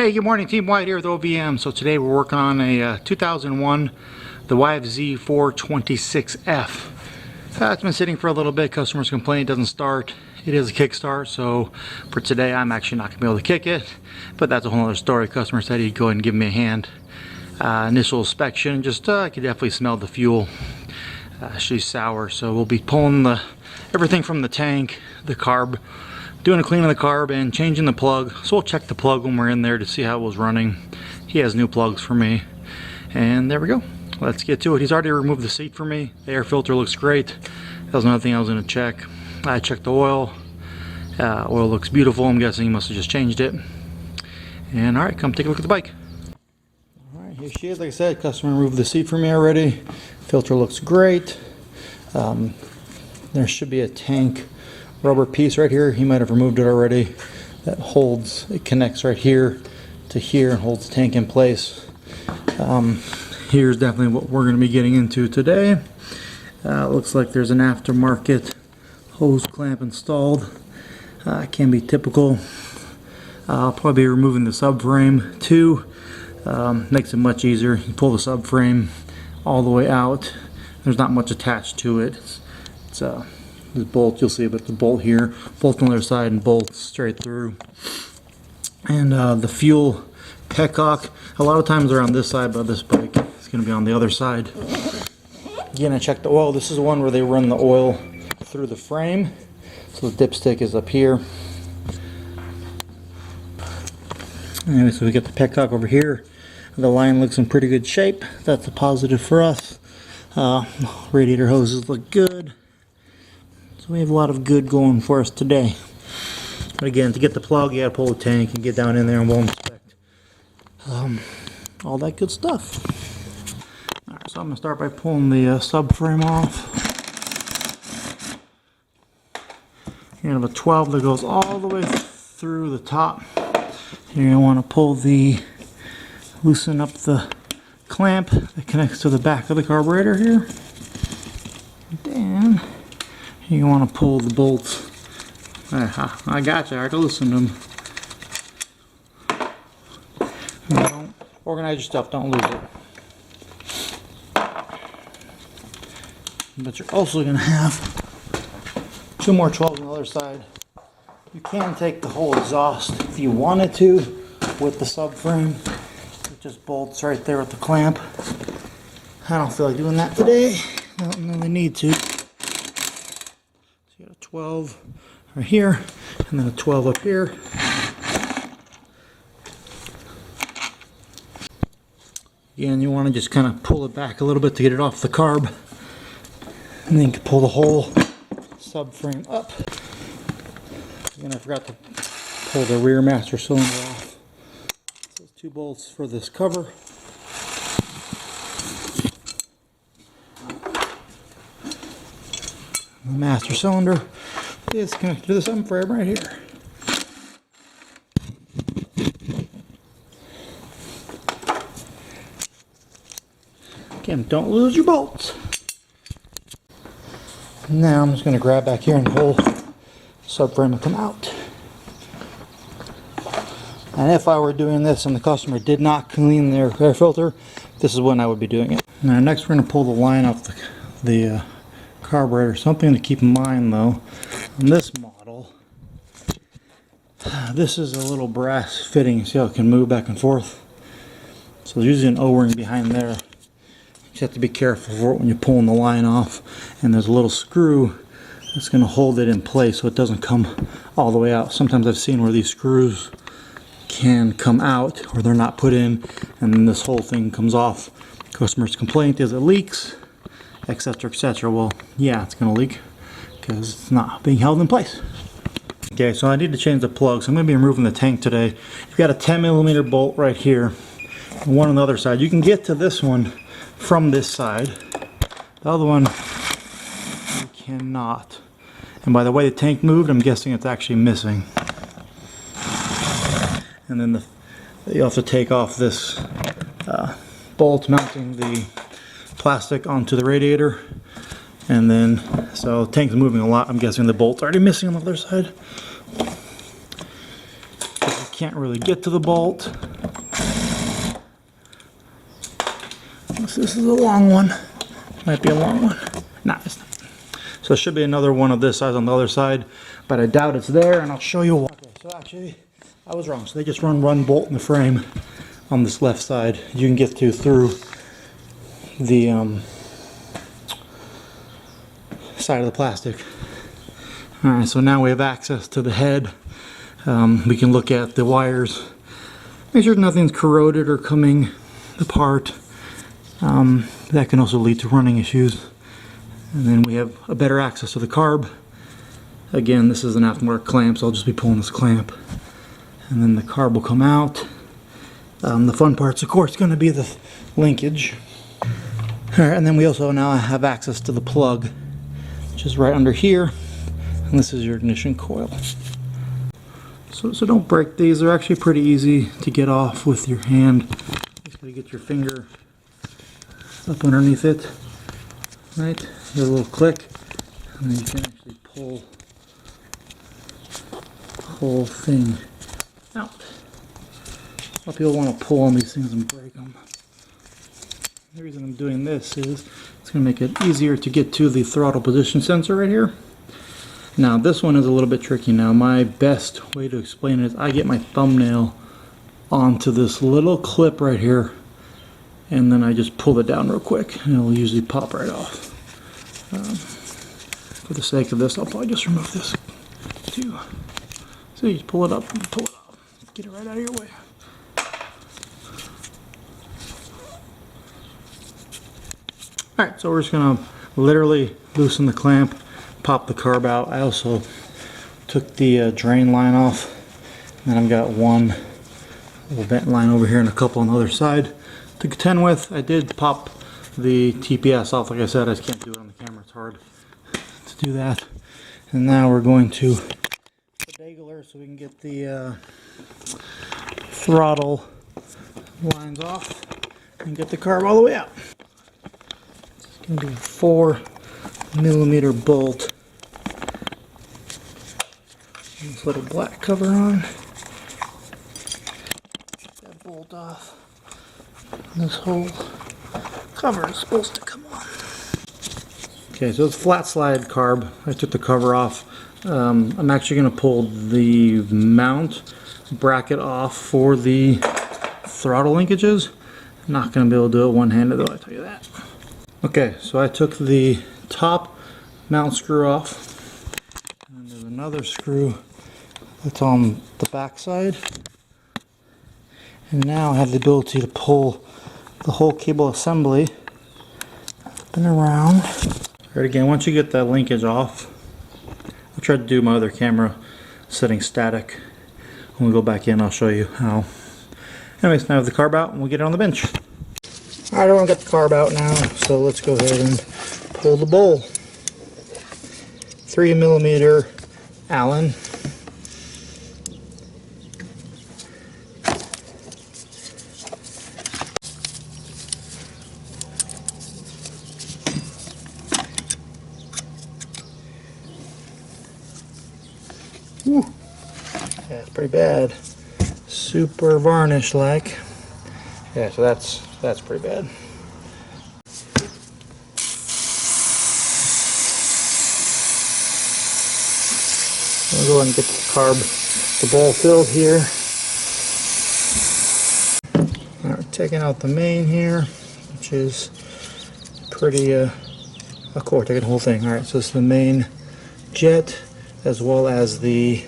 Hey, good morning, Team White here with OVM. So today we're working on a 2001, the YZ426F. It's been sitting for a little bit. Customers complain it doesn't start. It is a kickstart, so for today I'm actually not going to be able to kick it, but that's a whole other story. Customer said he'd go ahead and give me a hand. Initial inspection, just I could definitely smell the fuel. She's sour, so we'll be pulling everything from the tank, the carb, doing a clean of the carb and changing the plug. So we'll check the plug when we're in there to see how it was running. He has new plugs for me, and there we go. Let's get to it. He's already removed the seat for me. The air filter looks great. That was another thing I was going to check. I checked the oil. Oil looks beautiful. I'm guessing he must have just changed it. And alright, come take a look at the bike. Alright, here she is. Like I said, customer removed the seat for me already. Filter looks great. There should be a tank rubber piece right here. He might have removed it already. That holds, it connects right here to here and holds the tank in place. Here's definitely what we're going to be getting into today. Looks like there's an aftermarket hose clamp installed. Can be typical. I'll probably be removing the subframe too. Makes it much easier. You pull the subframe all the way out. There's not much attached to it. It's the bolt, you'll see, but the bolt here, bolt on the other side, and bolt straight through. And the fuel petcock, a lot of times they're on this side, but this bike is going to be on the other side. Again, I checked the oil. This is the one where they run the oil through the frame. So the dipstick is up here. Anyway, so we got the petcock over here. The line looks in pretty good shape. That's a positive for us. Radiator hoses look good. So we have a lot of good going for us today. But again, to get the plug, you gotta pull the tank and get down in there and we'll inspect all that good stuff. Alright, so I'm gonna start by pulling the subframe off. You have a 12 that goes all the way through the top. You're gonna want to loosen up the clamp that connects to the back of the carburetor here. Then you want to pull the bolts. I got you. I already loosened them. Don't organize your stuff. Don't lose it. But you're also going to have two more 12s on the other side. You can take the whole exhaust if you wanted to with the subframe. It just bolts right there with the clamp. I don't feel like doing that today. I don't really need to. So you got a 12 right here, and then a 12 up here. Again, you want to just kind of pull it back a little bit to get it off the carb. And then you can pull the whole subframe up. Again, I forgot to pull the rear master cylinder off. So there's two bolts for this cover. The master cylinder is connected to the subframe right here. Again, don't lose your bolts. Now I'm just going to grab back here and pull the subframe and come out. And if I were doing this and the customer did not clean their air filter, this is when I would be doing it. Now next we're going to pull the line off the carburetor. Something to keep in mind though, on this model, this is a little brass fitting. See how it can move back and forth? So there's usually an O-ring behind there. You have to be careful for it when you're pulling the line off. And there's a little screw that's going to hold it in place so it doesn't come all the way out. Sometimes I've seen where these screws can come out or they're not put in, and then this whole thing comes off. Customer's complaint is it leaks, etc., etc. Well, yeah, it's going to leak because it's not being held in place. Okay, so I need to change the plug, so I'm going to be removing the tank today. You've got a 10mm bolt right here, and one on the other side. You can get to this one from this side. The other one you cannot. And by the way the tank moved, I'm guessing it's actually missing. And then you have to take off this bolt mounting the plastic onto the radiator. And then, so the tank's moving a lot. I'm guessing the bolt's already missing on the other side. can't really get to the bolt. This is a long one. Might be a long one. Nah, it's not. So there should be another one of this size on the other side, but I doubt it's there, and I'll show you why. Okay, so actually, I was wrong. So they just run one bolt in the frame on this left side. You can get to through the side of the plastic. Alright, so now we have access to the head. We can look at the wires, make sure nothing's corroded or coming apart. That can also lead to running issues. And then we have a better access to the carb. Again, this is an aftermarket clamp, so I'll just be pulling this clamp. And then the carb will come out. The fun part's, of course, going to be the linkage. Alright, and then we also now have access to the plug, which is right under here. And this is your ignition coil. So don't break these. They're actually pretty easy to get off with your hand. Just gotta get your finger up underneath it. Right? Get a little click, and then you can actually pull the whole thing out. A lot of people want to pull on these things and break them. The reason I'm doing this is it's going to make it easier to get to the throttle position sensor right here. Now this one is a little bit tricky. Now my best way to explain it is I get my thumbnail onto this little clip right here, and then I just pull it down real quick, and it'll usually pop right off. For the sake of this, I'll probably just remove this too. So you just pull it up and pull it off. Get it right out of your way. Alright, so we're just going to literally loosen the clamp, pop the carb out. I also took the drain line off, and then I've got one little vent line over here and a couple on the other side to contend with. I did pop the TPS off. Like I said, I just can't do it on the camera. It's hard to do that. And now we're going to the degler so we can get the throttle lines off and get the carb all the way out. It's going to be a 4mm bolt. This little black cover on. Get that bolt off. This whole cover is supposed to come on. Okay, so it's flat slide carb. I took the cover off. I'm actually going to pull the mount bracket off for the throttle linkages. I'm not going to be able to do it one-handed though, I tell you that. Okay, so I took the top mount screw off, and there's another screw that's on the back side, and now I have the ability to pull the whole cable assembly up and around. Alright, again, once you get that linkage off, I'll try to do my other camera setting static. When we go back in, I'll show you how. Anyways, now I have the carb out and we'll get it on the bench. Alright, everyone got the carb out now, so let's go ahead and pull the bowl. 3mm Allen. Whew. Yeah, it's pretty bad. Super varnish like. Yeah, so that's pretty bad. I'll go ahead and get the bowl filled here. All right, taking out the main here, which is pretty cool. Taking the whole thing. All right, so it's the main jet, as well as the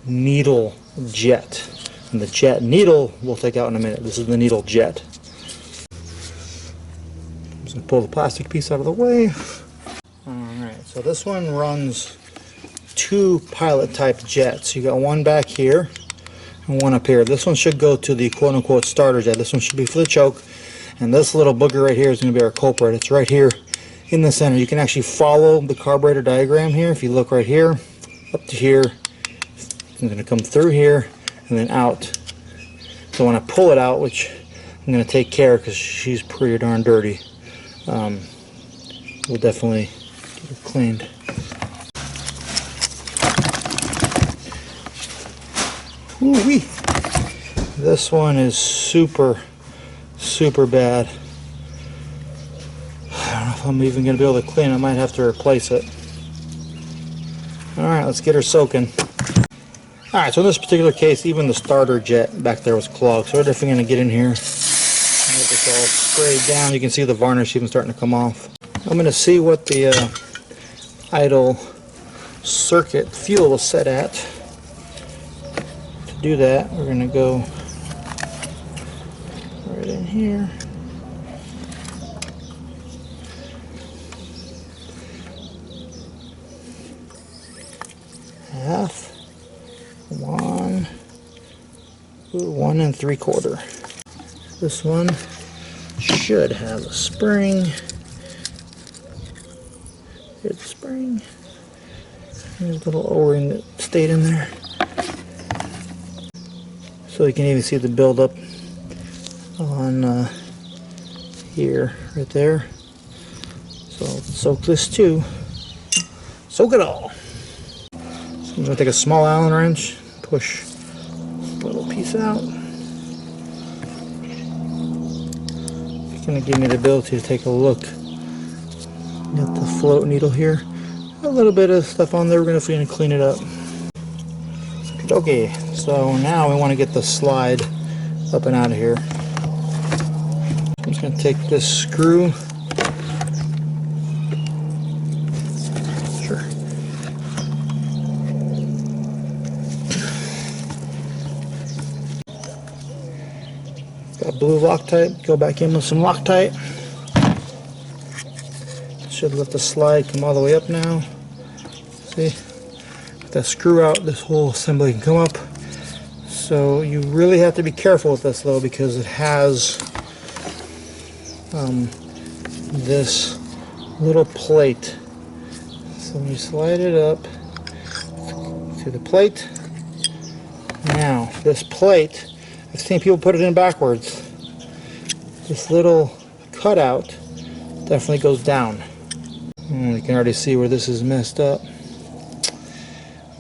needle jet. And the jet needle we'll take out in a minute. This is the needle jet. I'm just going to pull the plastic piece out of the way. Alright, so this one runs two pilot type jets. You got one back here and one up here. This one should go to the quote unquote starter jet. This one should be for the choke. And this little booger right here is going to be our culprit. It's right here in the center. You can actually follow the carburetor diagram here. If you look right here, up to here, it's going to come through here and then out. So when I pull it out, which I'm going to take care because she's pretty darn dirty, we'll definitely get her cleaned. Ooh-wee. This one is super bad. I don't know if I'm even going to be able to clean it. I might have to replace it. Alright, let's get her soaking. Alright, so in this particular case, even the starter jet back there was clogged. So we're definitely going to get in here. Get this all sprayed down. You can see the varnish even starting to come off. I'm going to see what the idle circuit fuel was set at. To do that, we're going to go right in here. Half, 1 3/4. This one should have a spring. Here's the spring. There's a little O-ring that stayed in there. So you can even see the buildup on here, right there. So let's soak this too. Soak it all. So I'm going to take a small Allen wrench, push a little piece out. It's going to give me the ability to take a look at the float needle here. A little bit of stuff on there. We're going to clean it up. Okay, so now we want to get the slide up and out of here. I'm just going to take this screw. Sure. Got blue Loctite. Go back in with some Loctite. Should let the slide come all the way up now. See? With that screw out, this whole assembly can come up. So you really have to be careful with this though, because it has this little plate. So when you slide it up to the plate, now this plate, I've seen people put it in backwards. This little cutout definitely goes down. You can already see where this is messed up.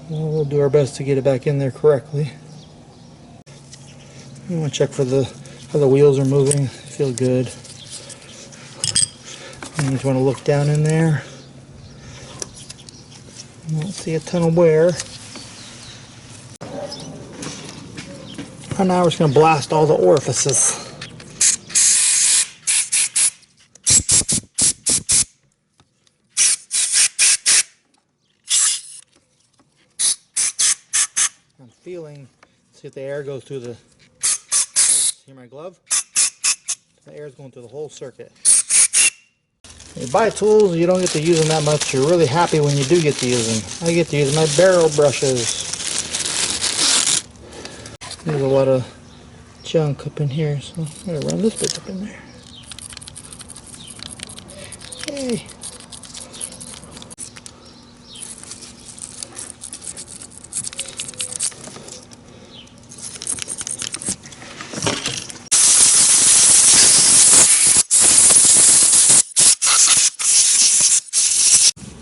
Well, we'll do our best to get it back in there correctly. I want to check for how the wheels are moving. Feel good. You just want to look down in there. I don't see a ton of wear. And now we're just going to blast all the orifices. I'm feeling, see if the air goes through the, hear my glove? The air is going through the whole circuit. You buy tools, you don't get to use them that much. You're really happy when you do get to use them. I get to use my barrel brushes. There's a lot of junk up in here, so I'm going to run this bit up in there. Hey.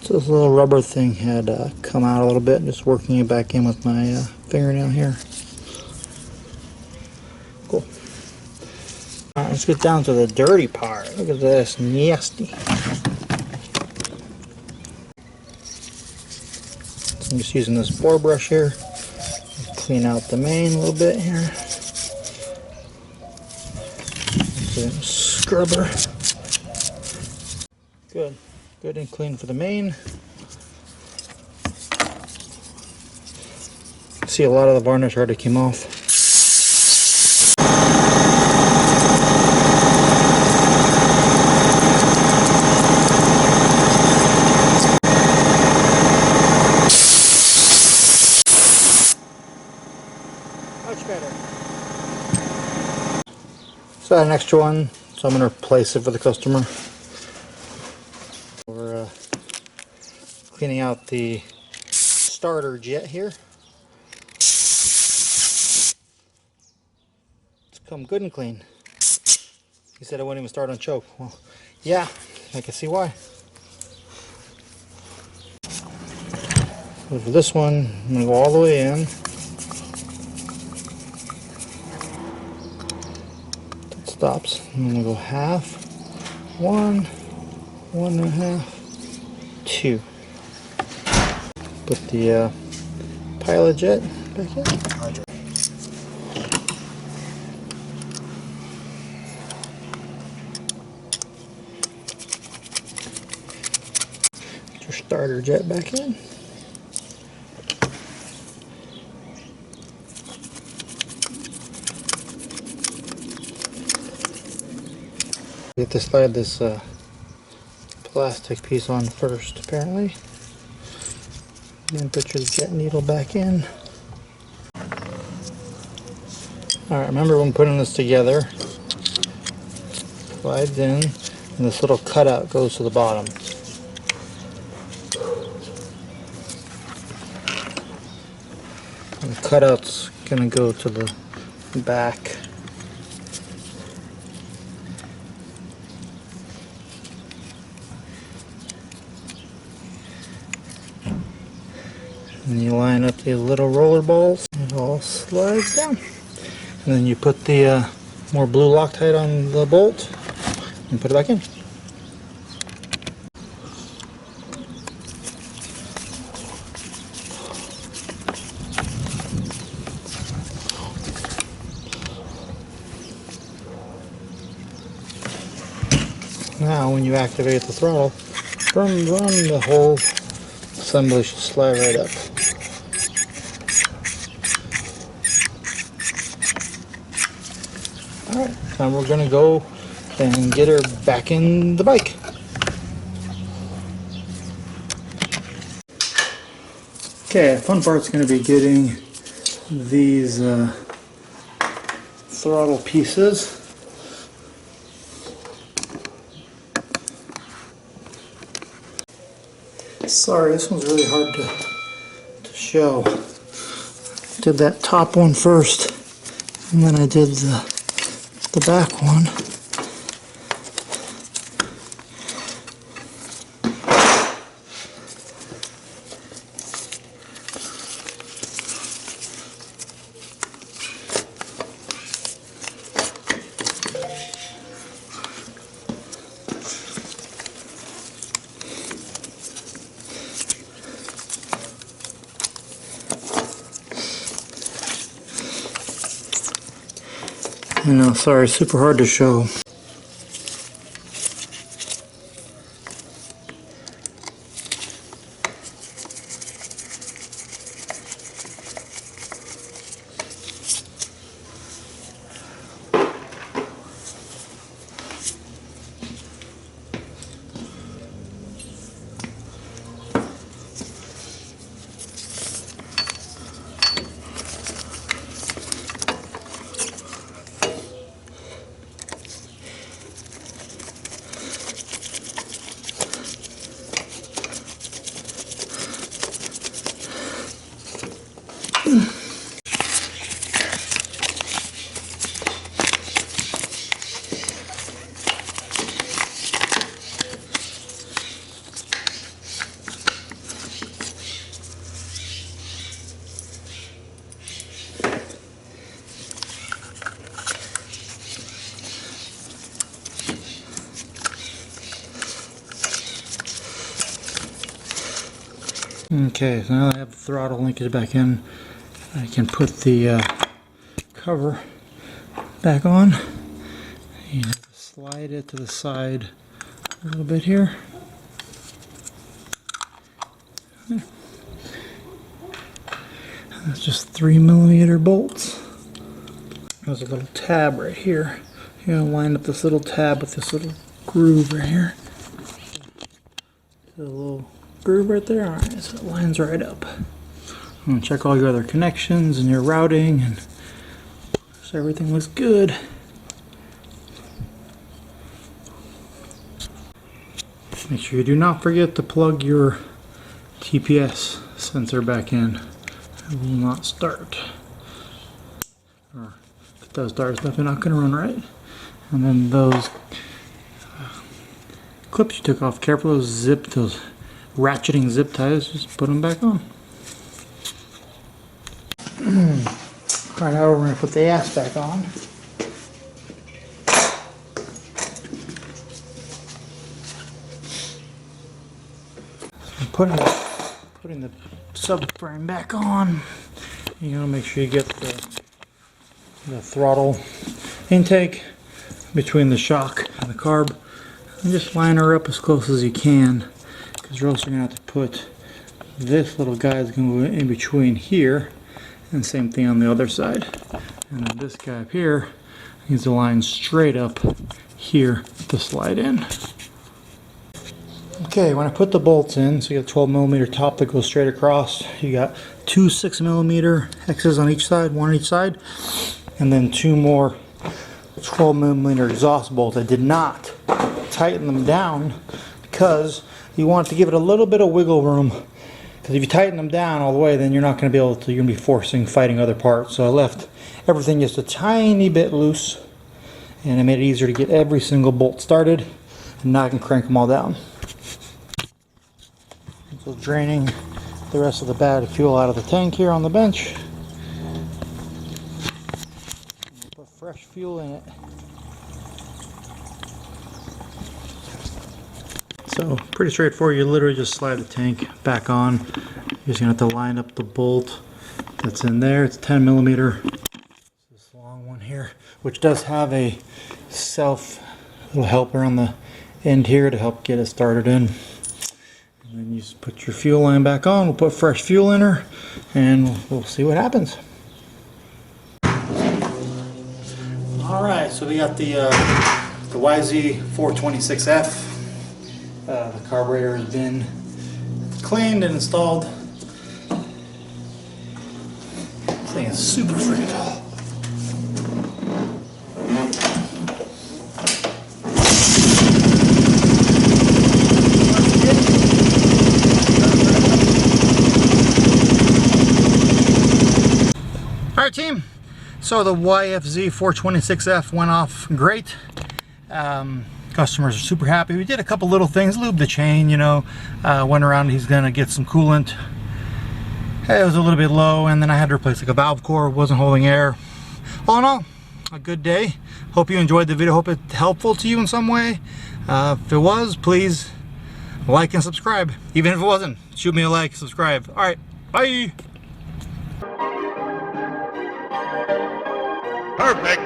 So this little rubber thing had come out a little bit, just working it back in with my fingernail here. Cool. Alright, let's get down to the dirty part. Look at this, nasty. So I'm just using this bore brush here. Clean out the main a little bit here. Scrubber. Good. Good and clean for the main. See, a lot of the varnish already came off. Much better. So I had an extra one, so I'm going to replace it for the customer. We're cleaning out the starter jet here. It's come good and clean. He said it wouldn't even start on choke. Well, yeah, I can see why. So for this one, I'm going to go all the way in. stops. I'm going to go half, 1, 1.5, 2. Put the pilot jet back in. Get your starter jet back in. You have to slide this plastic piece on first, apparently. Then put your jet needle back in. Alright, remember when putting this together, slides in, and this little cutout goes to the bottom. And the cutout's going to go to the back. And you line up these little roller balls, it all slides down. And then you put the more blue Loctite on the bolt and put it back in. Now when you activate the throttle, the whole assembly should slide right up. Alright, now we're going to go and get her back in the bike. Okay, fun part's going to be getting these throttle pieces. Sorry, this one's really hard to show. Did that top one first, and then I did the back one. I know, sorry, super hard to show. Okay, so now that I have the throttle linkage back in, I can put the cover back on. You have to slide it to the side a little bit here. There. That's just 3mm bolts. There's a little tab right here. You're going to line up this little tab with this little groove right here. A little groove right there. Alright, so it lines right up. I'm going to check all your other connections and your routing, and so everything looks good. Make sure you do not forget to plug your TPS sensor back in. It will not start. Or if it does start, it's definitely not going to run right. And then those clips you took off, careful those ratcheting zip ties, just put them back on. Alright, now we're going to put the ass back on. Putting the subframe back on. You gotta make sure you get the throttle intake between the shock and the carb, and just line her up as close as you can, because or else you're gonna have to put this little guy is gonna go in between here, and same thing on the other side. And then this guy up here needs to line straight up here to slide in. Okay, when I put the bolts in, so you got a 12mm top that goes straight across. You got two 6mm X's on each side, one on each side, and then two more 12mm exhaust bolts. I did not tighten them down because you want to give it a little bit of wiggle room. Because if you tighten them down all the way, then you're not going to be able to, you're going to be fighting other parts. So I left everything just a tiny bit loose, and I made it easier to get every single bolt started, and now I can crank them all down. So draining the rest of the bad fuel out of the tank here on the bench. Put fresh fuel in it. So pretty straightforward. You literally just slide the tank back on. You're just gonna have to line up the bolt that's in there. It's 10mm. This long one here, which does have a little helper on the end here to help get it started in. And then you just put your fuel line back on. We'll put fresh fuel in her, and we'll see what happens. All right, so we got the YZ426F. The carburetor has been cleaned and installed. This thing is super freaking tall. Alright team, so the YZ426F went off great. Customers are super happy. We did a couple little things, lubed the chain, you know, went around, he's gonna get some coolant. It was a little bit low, and then I had to replace like a valve core, wasn't holding air. All in all, a good day. Hope you enjoyed the video, hope it's helpful to you in some way. If it was, please like and subscribe. Even if it wasn't, shoot me a like, subscribe. Alright, bye! Perfect.